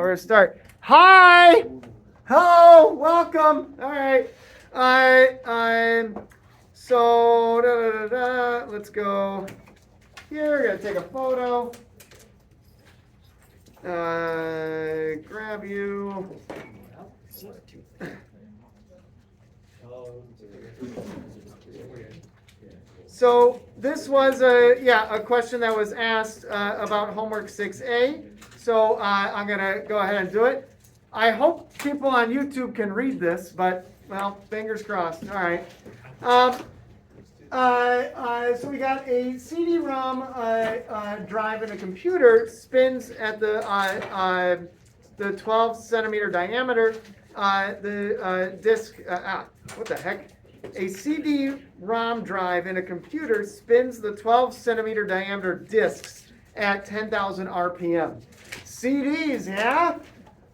we're gonna start. Hi, hello, welcome. All right, so let's go here. We're gonna take a photo. Grab you. So this was a question that was asked about homework 6A. So I'm gonna go ahead and do it. I hope people on YouTube can read this, but well, fingers crossed. All right. So we got a CD-ROM drive in a computer, spins at the 12 centimeter diameter. The disk. What the heck? A CD-ROM drive in a computer spins the 12 centimeter diameter disks at 10,000 RPM. CDs, yeah?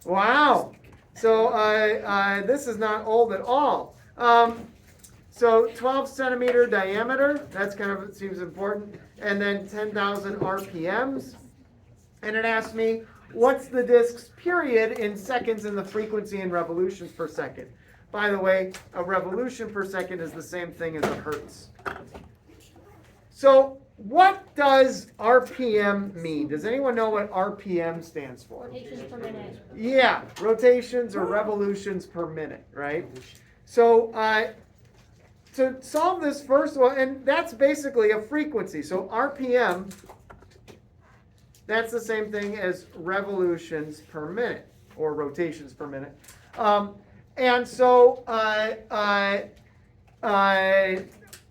Wow. So this is not old at all. So 12 centimeter diameter, that's kind of, it seems important. And then 10,000 RPMs. And it asked me, what's the disk's period in seconds and the frequency in revolutions per second? By the way, a revolution per second is the same thing as a hertz. So what does RPM mean? Does anyone know what RPM stands for? Rotations per minute. Yeah, rotations or revolutions per minute, right? So to solve this first one, and that's basically a frequency. So RPM, that's the same thing as revolutions per minute or rotations per minute. And so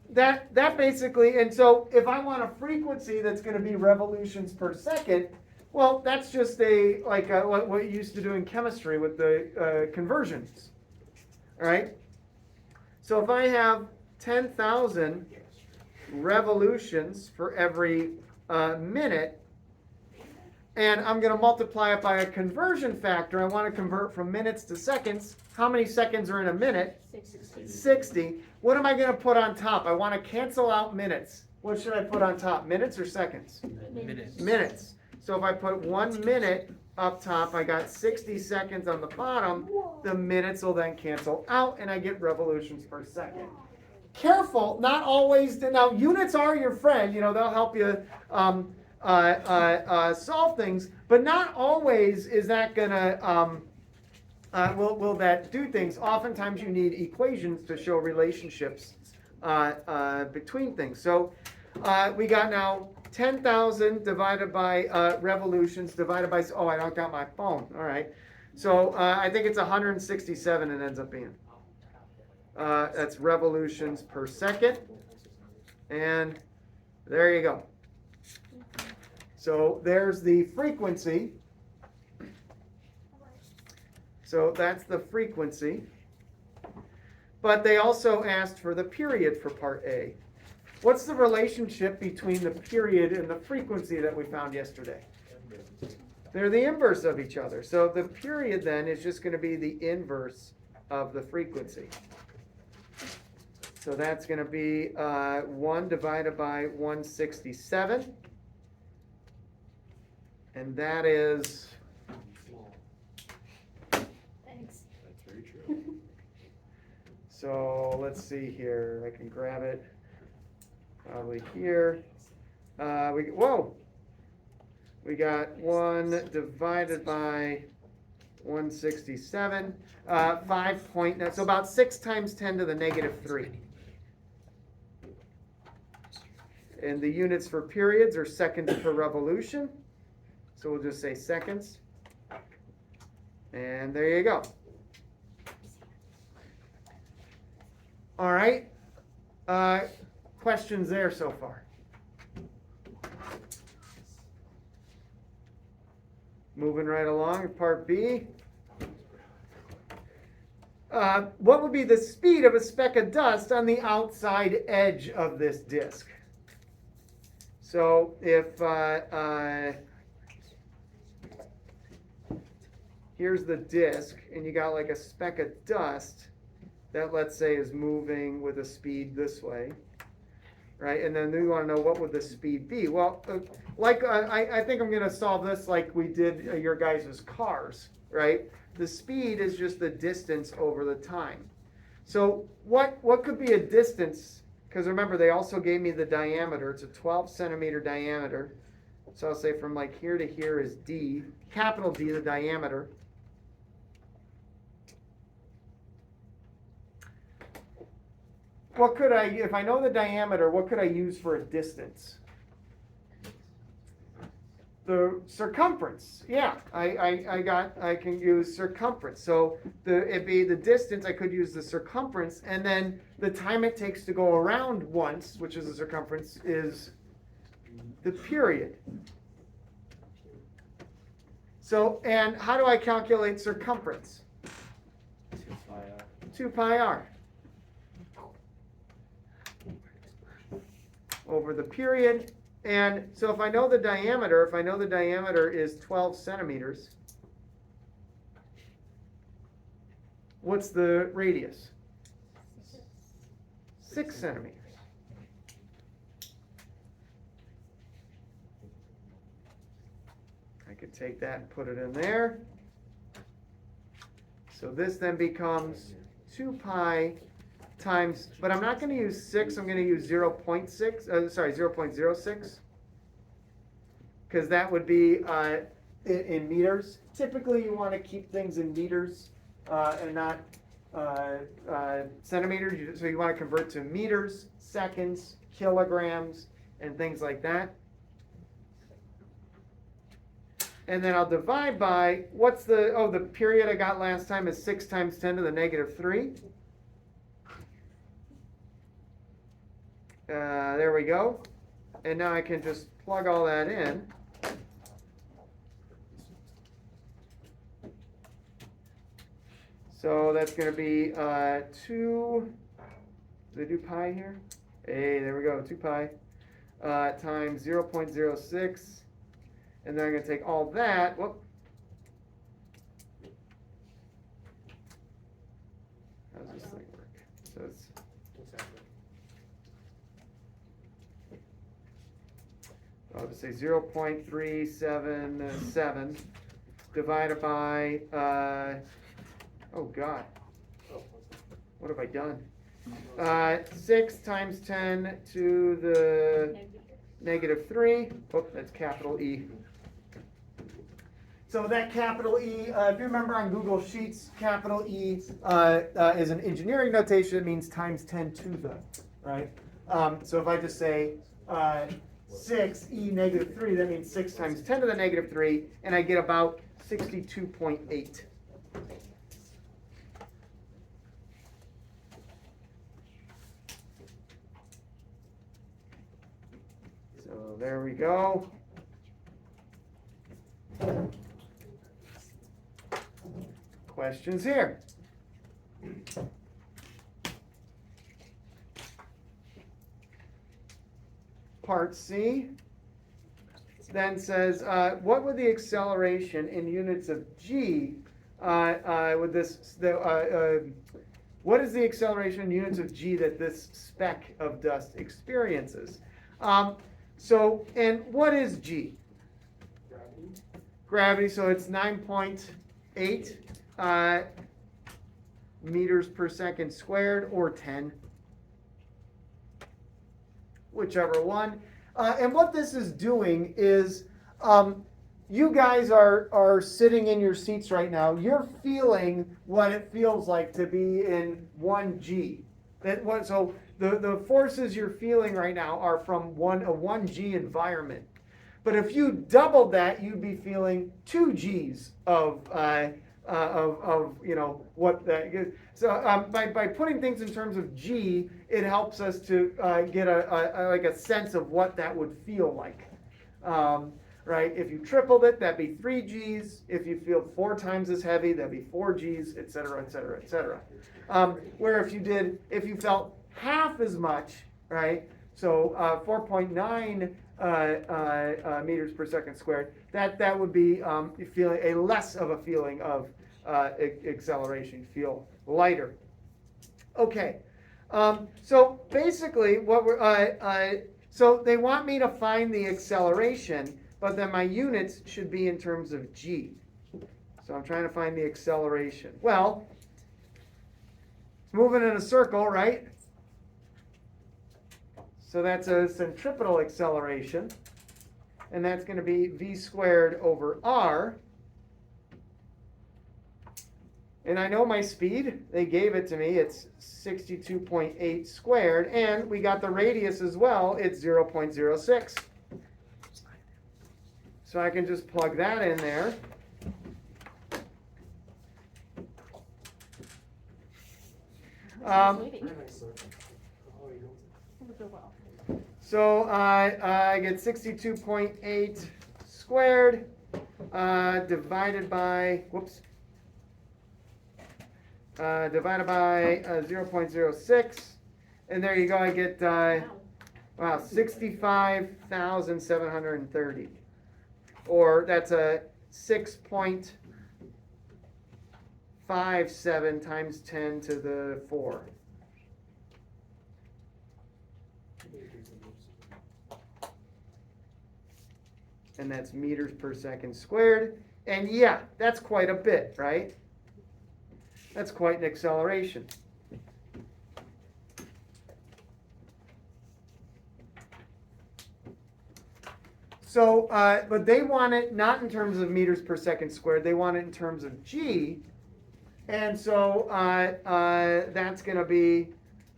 that basically, and so if I want a frequency that's going to be revolutions per second, well, that's just what you used to do in chemistry with the conversions. All right. So if I have 10,000 revolutions for every minute, and I'm going to multiply it by a conversion factor. I want to convert from minutes to seconds. How many seconds are in a minute? 60. What am I going to put on top? I want to cancel out minutes. What should I put on top? Minutes or seconds? Minutes. So if I put 1 minute up top, I got 60 seconds on the bottom. The minutes will then cancel out, and I get revolutions per second. Careful, not always. Now, units are your friend. They'll help you solve things, but not always is that gonna will that do things. Oftentimes you need equations to show relationships between things. So we got now 10,000 divided by revolutions divided by, oh, I don't got my phone. All right. So I think it's 167 it ends up being. That's revolutions per second. And there you go. So there's the frequency. So that's the frequency. But they also asked for the period for part A. What's the relationship between the period and the frequency that we found yesterday? They're the inverse of each other. So the period then is just going to be the inverse of the frequency. So that's going to be 1 divided by 167. And that is, Thanks. That's very true. so let's see here. I can grab it probably here. We got 1 divided by 167, 5 so about 6 times 10 to the negative 3. And the units for periods are seconds per revolution. So we'll just say seconds. And there you go. All right. Questions there so far? Moving right along, part B. What would be the speed of a speck of dust on the outside edge of this disk? So if here's the disk, and you got like a speck of dust that, let's say, is moving with a speed this way. right? And then we want to know what would the speed be. Well, I think I'm going to solve this like we did your guys' cars, right? The speed is just the distance over the time. So what could be a distance? Because remember, they also gave me the diameter. It's a 12 centimeter diameter. So I'll say from like here to here is D, capital D, the diameter. What could I, if I know the diameter, what could I use for a distance? The circumference. Yeah, I can use circumference. So it'd be the distance, I could use the circumference, and then the time it takes to go around once, which is the circumference, is the period. So, and how do I calculate circumference? 2 pi r. Over the period. And so if I know the diameter is 12 centimeters, what's the radius? 6 centimeters. I could take that and put it in there. So this then becomes 2 pi times, but I'm not going to use 6, I'm going to use 0.06, because that would be in meters. Typically you want to keep things in meters and not centimeters, so you want to convert to meters, seconds, kilograms, and things like that. And then I'll divide by, what's the period I got last time is 6 times 10 to the negative 3. There we go. And now I can just plug all that in. So that's going to be 2, did I do pi here? Hey, there we go, 2 pi times 0.06. And then I'm going to take all that. Whoop. How does this thing work? So it's I'll just say 0.377 divided by, oh God, what have I done? 6 times 10 to the negative 3. Oh, that's capital E. So that capital E, if you remember on Google Sheets, capital E is an engineering notation. It means times 10 to the, right? So if I just say 6e negative 3, that means 6 times 10 to the negative 3, and I get about 62.8. So there we go. Questions here? Part C then says, what would the acceleration in units of g with this? What is the acceleration in units of g that this speck of dust experiences? So, and what is g? Gravity. So it's 9.8 meters per second squared, or 10. Whichever one. And what this is doing is, you guys are sitting in your seats right now. You're feeling what it feels like to be in 1G. So the forces you're feeling right now are from a 1G environment. But if you doubled that, you'd be feeling 2Gs of what that is. So by putting things in terms of G, it helps us to get a sense of what that would feel like. Right? If you tripled it, that'd be 3 Gs. If you feel 4 times as heavy, that'd be 4 Gs, et cetera, et cetera, et cetera. Where if you felt half as much, right? So 4.9 meters per second squared, that would be feeling a less of a feeling of acceleration. Feel lighter. Okay. So basically, what so they want me to find the acceleration, but then my units should be in terms of g. So I'm trying to find the acceleration. Well, it's moving in a circle, right? So that's a centripetal acceleration, and that's going to be v squared over r. And I know my speed, they gave it to me, it's 62.8 squared, and we got the radius as well, it's 0.06. So I can just plug that in there. So I get 62.8 squared divided by, divided by 0.06, and there you go, I get, wow, 65,730, or that's a 6.57 times 10 to the 4. And that's meters per second squared, and yeah, that's quite a bit, right? That's quite an acceleration. So, but they want it not in terms of meters per second squared, they want it in terms of g. And so that's going to be,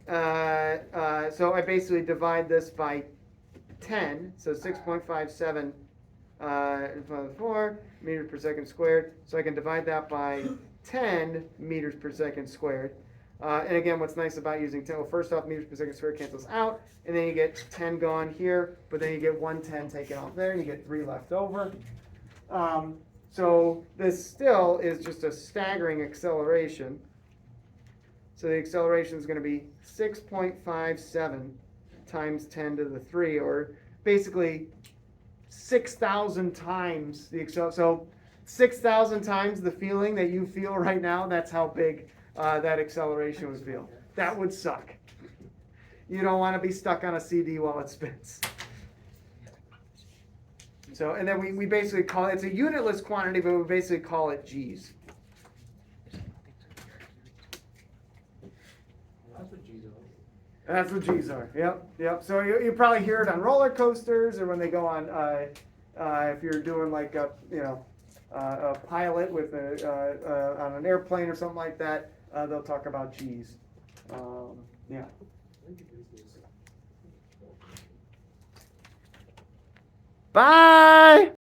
so I basically divide this by 10, so 6.57 4 meters per second squared. So I can divide that by 10 meters per second squared. And again, what's nice about using 10, well, first off, meters per second squared cancels out, and then you get 10 gone here, but then you get 110 taken off there, and you get 3 left over. So this still is just a staggering acceleration. So the acceleration is going to be 6.57 times 10 to the 3, or basically 6,000 times the acceleration. So 6,000 times the feeling that you feel right now, that's how big that acceleration would feel. That would suck. You don't want to be stuck on a CD while it spins. So, and then we basically call it, it's a unitless quantity, but we basically call it G's. That's what G's are. Yep. So you probably hear it on roller coasters, or when they go on, if you're doing like a pilot with on an airplane or something like that, they'll talk about G's. Yeah. Bye.